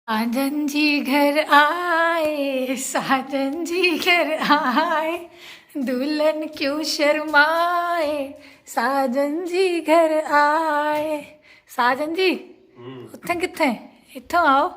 साजन जी घर आए, साजन जी घर आए, दुल्हन क्यों शर्माए, साजन जी घर आए। साजन जी उत्थे कित्थे, इत्थों आओ।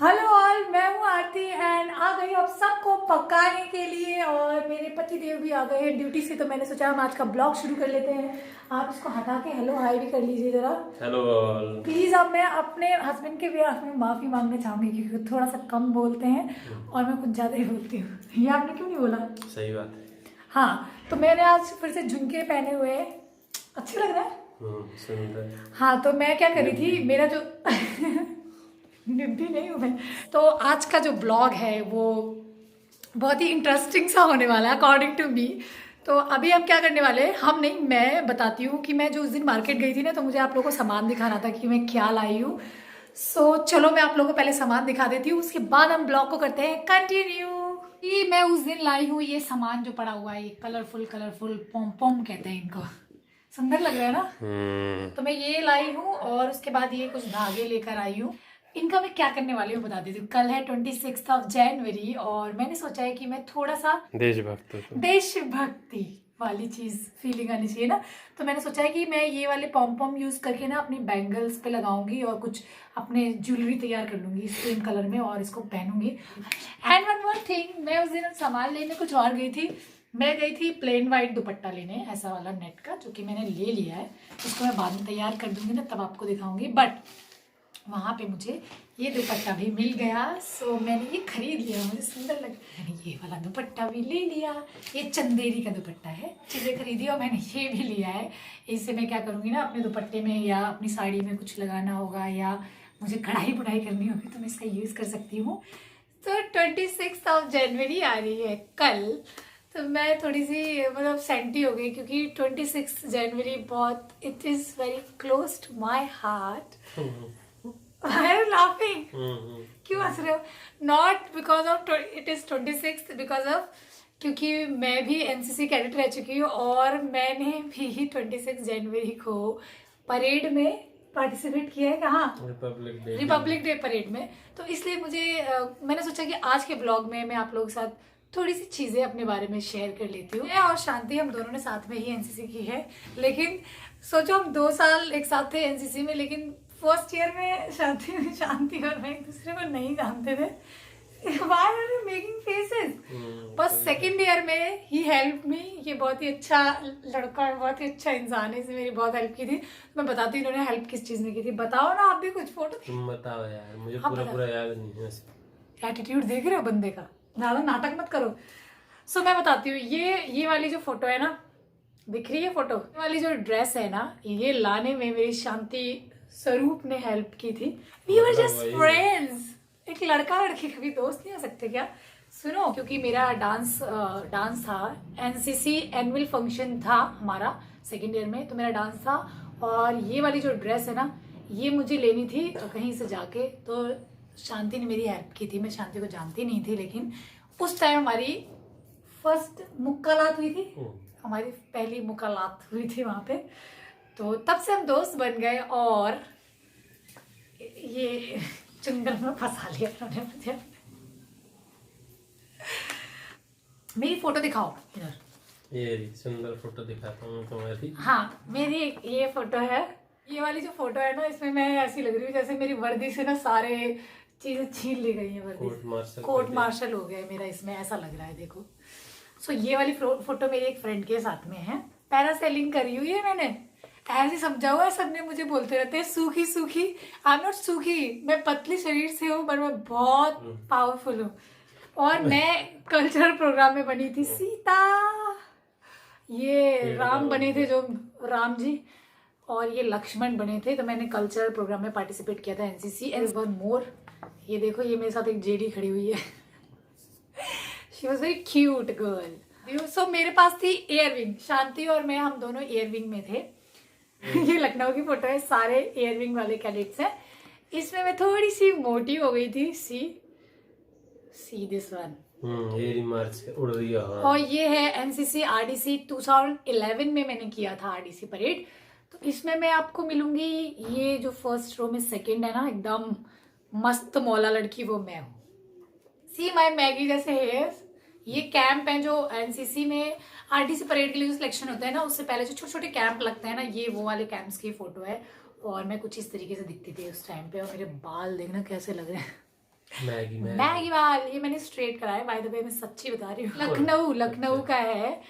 हेलो ऑल, मैं हूँ आरती एंड आ गई अब सबको पकाने के लिए और मेरे पति देव भी आ गए हैं ड्यूटी से, तो मैंने सोचा हम आज का ब्लॉग शुरू कर लेते हैं। आप इसको हटा के हेलो हाई भी कर लीजिए जरा। Hello all. प्लीज अब मैं अपने हस्बैंड के बिहाफ में माफी मांगना चाहूंगी क्योंकि थोड़ा सा कम बोलते हैं और मैं कुछ ज्यादा ही बोलती हूँ। ये आपने क्यों नहीं बोला? सही बात है। हाँ, तो मैंने आज फिर से झुमके पहने हुए हैं, अच्छे लग रहा है। सुंदर। हाँ, तो मैं क्या कर रही थी, मेरा जो निब्बी नहीं हूँ मैं। तो आज का जो ब्लॉग है वो बहुत ही इंटरेस्टिंग सा होने वाला है अकॉर्डिंग टू मी। तो अभी हम क्या करने वाले हैं, हम नहीं, मैं बताती हूँ कि मैं जो उस दिन मार्केट गई थी ना, तो मुझे आप लोगों को सामान दिखाना था कि मैं क्या लाई हूँ। सो चलो मैं आप लोगों को पहले सामान दिखा देती हूँ, उसके बाद हम ब्लॉग को करते हैं कंटिन्यू। कि मैं उस दिन लाई हूँ ये सामान जो पड़ा हुआ है, ये कलरफुल कलरफुल पोम पोम कहते हैं इनको, सुंदर लग रहा है ना। तो मैं ये लाई हूँ और उसके बाद ये कुछ धागे लेकर आई हूँ। इनका मैं क्या करने वाली हूँ बता देती हूँ। कल है 26 जनवरी और मैंने सोचा है कि मैं थोड़ा सा देशभक्ति वाली चीज फीलिंग आनी चाहिए ना, तो मैंने सोचा है कि मैं ये वाले पॉम पॉम यूज करके ना अपनी बैंगल्स पे लगाऊंगी और कुछ अपने ज्वेलरी तैयार कर लूंगी सेम कलर में और इसको पहनूंगी। एंड वन मोर थिंग, मैं उस दिन सामान लेने कुछ और गई थी। मैं गई थी प्लेन वाइट दुपट्टा लेने, ऐसा वाला नेट का, जो कि मैंने ले लिया है। उसको मैं बाद में तैयार कर दूंगी ना, तब आपको दिखाऊंगी। बट वहाँ पे मुझे ये दुपट्टा भी मिल गया, सो मैंने ये खरीद लिया, मुझे सुंदर लगा। मैंने ये वाला दुपट्टा भी ले लिया, ये चंदेरी का दुपट्टा है, चीज़ें खरीदी और मैंने ये भी लिया है। इससे मैं क्या करूँगी ना, अपने दुपट्टे में या अपनी साड़ी में कुछ लगाना होगा या मुझे कढ़ाई बुढ़ाई करनी होगी तो मैं इसका यूज़ कर सकती हूँ। तो 26 जनवरी आ रही है कल, तो मैं थोड़ी सी मतलब सेंटी हो गई क्योंकि 26 जनवरी बहुत, it is very close to my heart. Why are you laughing? क्यों हंस रहे हो? Not because of it is 26, because of क्योंकि मैं भी एनसीसी कैडेट रह चुकी हूँ और मैंने भी 26 जनवरी को परेड में पार्टिसिपेट किया है। कहाँ? रिपब्लिक डे परेड में। तो इसलिए मुझे मैंने सोचा कि आज के ब्लॉग में मैं आप लोगों के साथ थोड़ी सी चीज़ें अपने बारे में शेयर कर लेती हूँ। मैं और शांति हम दोनों ने साथ में ही एनसीसी की है, लेकिन सोचो हम 2 साल एक साथ थे एनसीसी में, लेकिन फर्स्ट ईयर में शांति और मैं एक दूसरे को नहीं जानते थे। Why are you making faces? बस सेकेंड ईयर में ही हेल्प मी। ये बहुत ही अच्छा लड़का है, बहुत ही अच्छा इंसान है, इसने मेरी बहुत हेल्प की थी। मैं बताती हूँ इन्होंने हेल्प किस चीज में की थी। बताओ ना आप भी कुछ फोटो। तुम बताओ यार, मुझे पूरा याद नहीं है। एटीट्यूड देख रहे हो बंदे का, ज्यादा नाटक मत करो। सो मैं बताती हूँ, ये वाली जो फोटो है ना, दिख रही है फोटो, ये वाली जो ड्रेस है ना, ये लाने में मेरी शांति स्वरूप ने हेल्प की थी। We were just friends. एक लड़का लड़की कभी दोस्त नहीं हो सकते क्या? सुनो, क्योंकि मेरा डांस था, एनसीसी एनुअल फंक्शन था हमारा सेकेंड ईयर में, तो मेरा डांस था और ये वाली जो ड्रेस है ना, ये मुझे लेनी थी कहीं से जाके, तो शांति ने मेरी हेल्प की थी। मैं शांति को जानती नहीं थी, लेकिन उस टाइम हमारी फर्स्ट मुक्कालात हुई थी, हमारी पहली मुक्कालात हुई थी वहां पे, तो तब से हम दोस्त बन गए और ये चुंगल में फंसा लिया उन्होंने मुझे। मेरी फोटो दिखाओ इधर। ये सुंदर फोटो दिखाता हूँ तुम्हारी। हाँ, मेरी ये फोटो है। ये वाली जो फोटो है ना, इसमें मैं ऐसी लग रही हूँ जैसे मेरी वर्दी से ना सारे चीजें छीन ली गई है। वर्दी कोर्ट मार्शल हो गया मेरा, इसमें ऐसा लग रहा है, देखो। सो ये वाली फोटो मेरी एक फ्रेंड के साथ में है। पैरासेलिंग करी हुई है मैंने, ऐसे समझा हुआ है। सबने मुझे बोलते रहते हैं सूखी सूखी। आई एम नॉट सूखी, मैं पतली शरीर से हूँ पर मैं बहुत पावरफुल हूँ। और मैं कल्चरल प्रोग्राम में बनी थी सीता, ये राम बने थे जो राम जी, और ये लक्ष्मण बने थे। तो मैंने कल्चरल प्रोग्राम में पार्टिसिपेट किया था एनसीसी। एंड वन मोर, ये देखो, ये मेरे साथ एक जेडी खड़ी हुई है। She was very cute girl. So मेरे पास थी एयरविंग, शांति और मैं, हम दोनों एयरविंग में थे। ये लखनऊ की फोटो है, सारे एयरविंग वाले कैडेट्स हैं। इसमें मैं थोड़ी सी मोटी हो गई थी, सी दिस वन। ये रिमार्च उड़ रही है। हाँ। और ये है एनसीसी आरडीसी 2011 में मैंने किया था आरडीसी परेड। तो इसमें मैं आपको मिलूंगी, ये जो फर्स्ट रो में सेकंड है ना एकदम मस्त मौला लड़की, वो मैं हूँ। सी माई मैगी जैसे हेयर्स। ये कैंप है जो एनसीसी में आरडीसी परेड के लिए जो सिलेक्शन होता है ना, उससे पहले जो छोटे छोटे कैंप लगते हैं ना, ये वो वाले कैंप्स की फोटो है। और मैं कुछ इस तरीके से दिखती थी उस टाइम पे, और मेरे बाल देखना कैसे लग रहे हैं, मैगी बाल। ये मैंने स्ट्रेट कराया, बाय द वे मैं सच्ची बता रही हूँ। लखनऊ का है।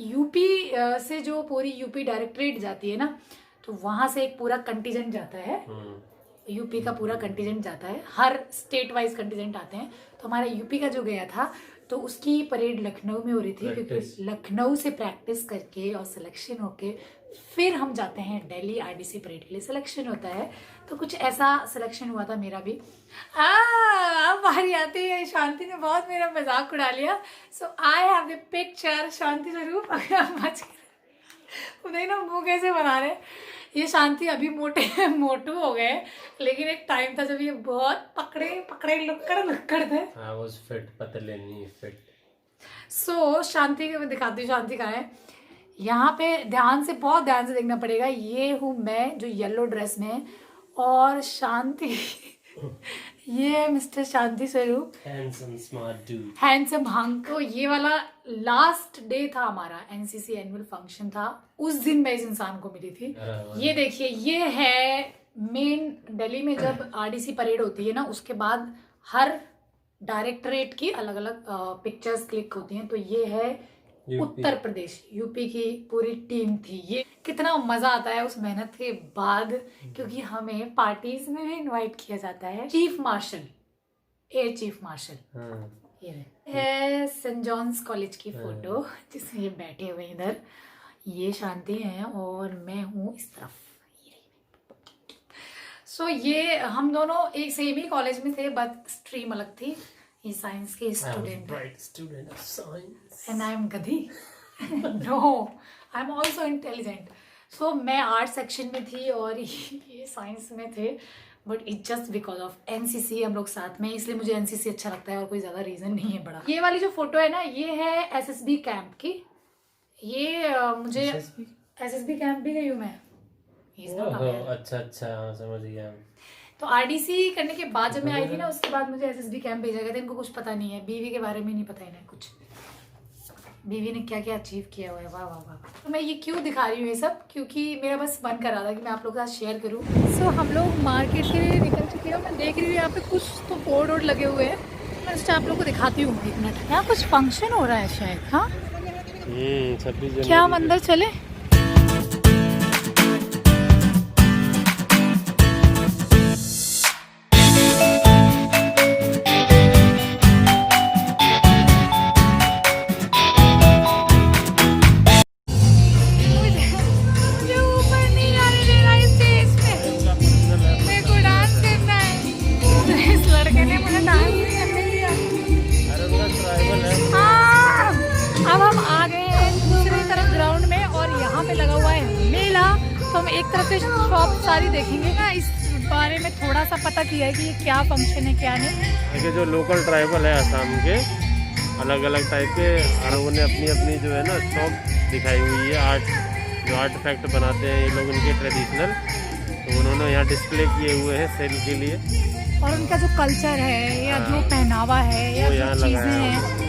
यूपी से जो पूरी यूपी डायरेक्टरेट जाती है ना, तो वहां से एक पूरा कंटीजेंट जाता है। यूपी का पूरा कंटीजेंट जाता है, हर स्टेट वाइज कंटीजेंट आते हैं। तो हमारा यूपी का जो गया था, तो उसकी परेड लखनऊ में हो रही थी, क्योंकि लखनऊ से प्रैक्टिस करके और सिलेक्शन होके फिर हम जाते हैं दिल्ली आरडीसी परेड के लिए, सिलेक्शन होता है। तो कुछ ऐसा सिलेक्शन हुआ था मेरा भी। अब बारी आती है, शांति ने बहुत मेरा मजाक उड़ा लिया। सो I have the picture Shanti Swarup. अगर आप बच उन्हें ना मुंह कैसे बना रहे। ये शांति अभी मोटू हो गए, लेकिन एक टाइम था जब ये बहुत पकड़े लुक्कड़ थे। I was fit, पतले नहीं fit। सो शांति के मैं दिखाती हूँ, शांति का है यहाँ पे, बहुत ध्यान से देखना पड़ेगा। ये हूँ मैं जो येलो ड्रेस में, और शांति ये mister Shanti Swarup, handsome smart dude, handsome hunk. तो ये वाला लास्ट डे था हमारा, एनसीसी एनुअल फंक्शन था, उस दिन मैं इस इंसान को मिली थी। ये देखिए, ये है मेन दिल्ली में जब आरडीसी परेड होती है ना, उसके बाद हर डायरेक्टरेट की अलग अलग पिक्चर्स क्लिक होती हैं। तो ये है उत्तर प्रदेश, यूपी की पूरी टीम थी। ये कितना मजा आता है उस मेहनत के बाद, क्योंकि हमें पार्टीज में भी इनवाइट किया जाता है। Chief marshal, air chief marshal. ये है सेंट जॉन्स कॉलेज की फोटो, जिसमें ये बैठे हुए इधर। ये शांति है और मैं हूँ इस तरफ। सो ये हम दोनों एक सेम ही कॉलेज में थे, बट स्ट्रीम अलग थी। ये साइंस के स्टूडेंट एंड आई एम गधी। No, I am also intelligent. So मैं आर्ट सेक्शन में थी और ये साइंस में थे, but it just because of NCC हम लोग साथ में, इसलिए मुझे एनसीसी अच्छा लगता है, और कोई ज्यादा रीजन नहीं है बड़ा। ये वाली जो फोटो है ना, ये है एसएसबी कैंप की। ये मुझे एसएसबी कैंप भी गई हूँ मैं। अच्छा समझ गया। तो आरडीसी करने के बाद जब मैं आई थी ना, उसके बाद मुझे एसएसबी कैंप भेजा गया था। इनको कुछ पता नहीं है, बीवी के बारे में नहीं पता इन्हें कुछ, बीवी ने क्या क्या अचीव किया हुआ है। वाह वाह वाह। तो मैं ये क्यों दिखा रही हूँ ये सब, क्योंकि मेरा बस मन कर रहा था कि मैं आप लोगों के साथ शेयर करूँ। सो हम लोग मार्केट के लिए निकल चुके हैं। मैं देख रही हूँ यहाँ पे कुछ तो बोर्ड वोर्ड लगे हुए हैं, मैं उससे आप लोग को दिखाती हूँ। एक मिनट, यहाँ कुछ फंक्शन हो रहा है शायद। हाँ, 26 जनवरी। क्या हम अंदर चले? एक तरफ से शॉप सारी देखेंगे ना, इस बारे में थोड़ा सा पता किया है कि ये क्या फंक्शन है क्या नहीं। देखिए जो लोकल ट्राइबल है असम के, अलग अलग टाइप के लोगों ने अपनी अपनी जो है ना शॉप दिखाई हुई है। जो आर्टिफैक्ट बनाते हैं ये लोग इनके ट्रेडिशनल, तो उन्होंने यहाँ डिस्प्ले किए हुए हैं सेल के लिए। और उनका जो कल्चर है या जो पहनावा है या जो चीज़ें हैं,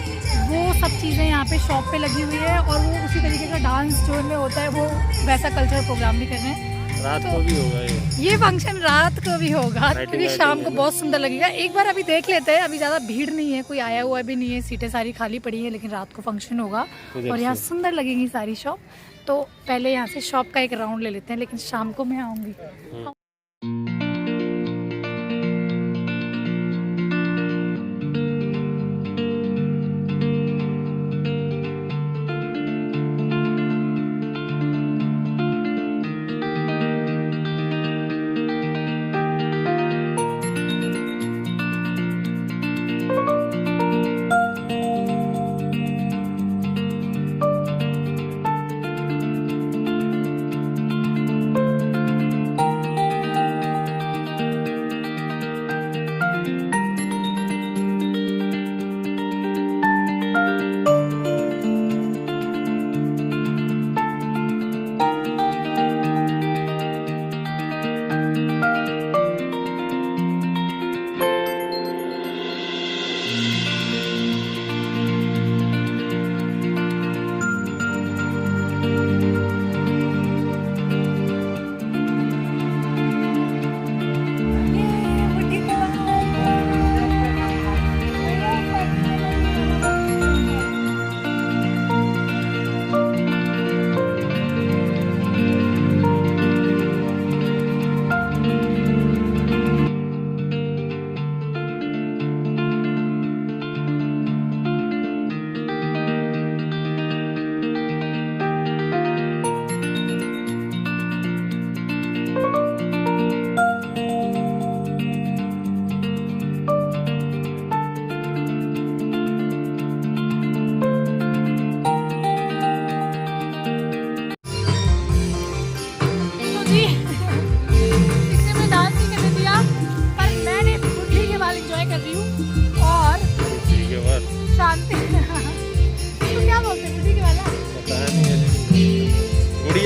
वो सब चीज़ें यहाँ पे शॉप पे लगी हुई है। और वो उसी तरीके का डांस जो इनमें होता है, वो वैसा कल्चरल प्रोग्राम भी कर रहे हैं। रात को भी होगा ये फंक्शन रात को भी होगा, क्योंकि शाम को बहुत सुंदर लगेगा। एक बार अभी देख लेते हैं, अभी ज़्यादा भीड़ नहीं है, कोई आया हुआ भी नहीं है, सीटें सारी खाली पड़ी है, लेकिन रात को फंक्शन होगा और यहाँ सुंदर लगेंगी सारी शॉप। तो पहले यहाँ से शॉप का एक राउंड ले लेते हैं, लेकिन शाम को मैं आऊँगी।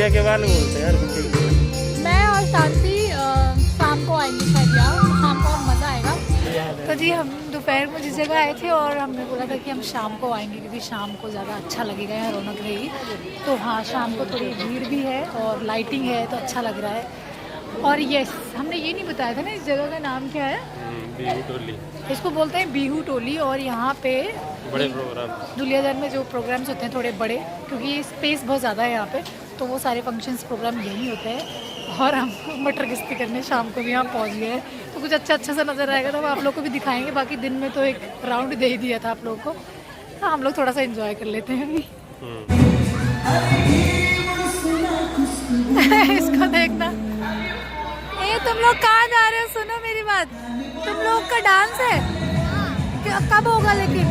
गुड़िया के बाल बोलते हैं यार गुड्डी को। मैं और शांति शाम को आएंगे शायद यहाँ, शाम को और मज़ा आएगा। तो जी हम दोपहर में जिस जगह आए थे और हमने बोला था कि हम शाम को आएंगे क्योंकि शाम को ज़्यादा अच्छा लगेगा, यहाँ रौनक रहेगी। तो हाँ, शाम को थोड़ी भीड़ भी है और लाइटिंग है तो अच्छा लग रहा है। और यस, हमने ये नहीं बताया था ना इस जगह का नाम क्या है। बिहू टोली, इसको बोलते हैं बिहू टोली। और यहाँ पे बड़े प्रोग्राम दुलियादार में जो प्रोग्राम्स होते हैं थोड़े बड़े, क्योंकि ये स्पेस बहुत ज़्यादा है यहाँ पे, तो वो सारे फंक्शंस प्रोग्राम यही होते हैं। और हम मटर गश्ती करने शाम को भी यहाँ पहुँच गए हैं, तो कुछ अच्छा सा नज़र आएगा तो आप लोग को भी दिखाएंगे। बाकी दिन में तो एक राउंड दे ही दिया था आप लोग को, तो हम लोग थोड़ा सा एंजॉय कर लेते हैं अभी। इसको देखना। ए तुम लोग कहाँ जा रहे हो? सुनो मेरी बात, तुम लोग का डांस है कब होगा? लेकिन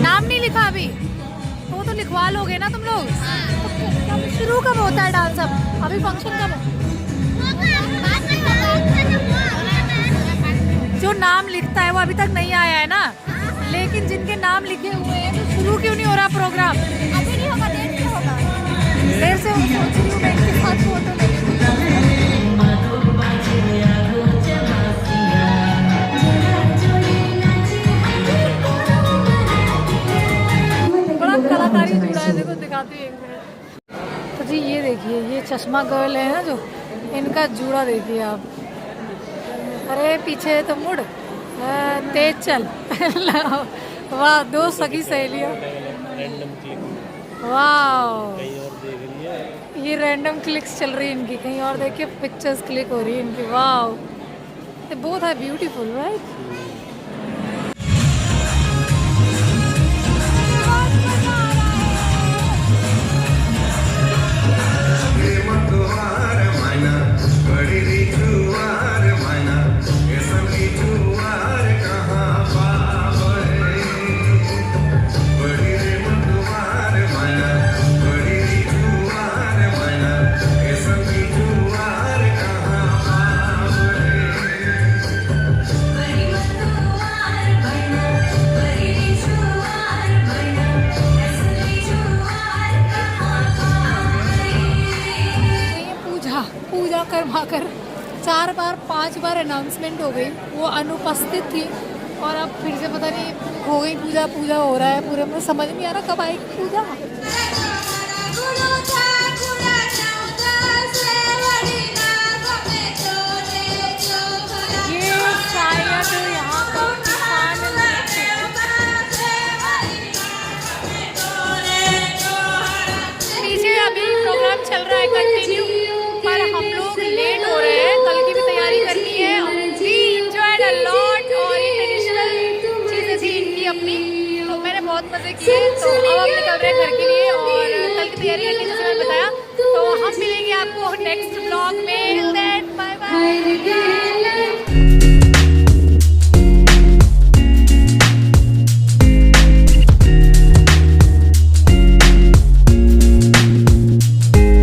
नाम नहीं लिखा अभी, वो तो लिखवा लोगे ना तुम लोग। तो शुरू कब होता है डांस? अब अभी फंक्शन कब है? जो नाम लिखता है वो अभी तक नहीं आया है ना, लेकिन जिनके नाम लिखे हुए हैं तो शुरू क्यों नहीं हो रहा प्रोग्राम? अभी नहीं होगा, देर से होगा। देर से सोच रही हूँ मैं इसके साथ फोटो लेने। बड़ा कलाकारी जुड़ा है, देखो दिखाती है एक मिनट। तो जी ये देखिए, ये चश्मा गर्ल है ना जो, इनका जूड़ा देखिए आप। अरे पीछे तो मुड़, तेज चल। वाह, दो सगी सहेलियाँ। वाह, ये रैंडम क्लिक्स चल रही है इनकी, कहीं और देखिए पिक्चर्स क्लिक हो रही है इनकी। वाह, बोथ आर ब्यूटीफुल राइट। पूजा करवाकर 4 बार 5 बार अनाउंसमेंट हो गई, वो अनुपस्थित थी और अब फिर से पता नहीं हो गई पूजा। पूजा हो रहा है पूरे में, समझ नहीं आ रहा कब आएगी पूजा। ये शायद यहाँ का पीछे अभी प्रोग्राम चल रहा है कंटिन्यू, पर हम लोग लेट हो रहे हैं, कल की भी तैयारी करनी है। वी एंजॉयड अ लॉट और ये ट्रेडिशनल चीज़ें थी इनकी अपनी, तो मैंने बहुत मज़े किए। तो अब हम निकल रहे हैं घर के लिए और कल की तैयारी करनी जैसे मैंने बताया। तो हम मिलेंगे आपको नेक्स्ट ब्लॉग में। Bye bye.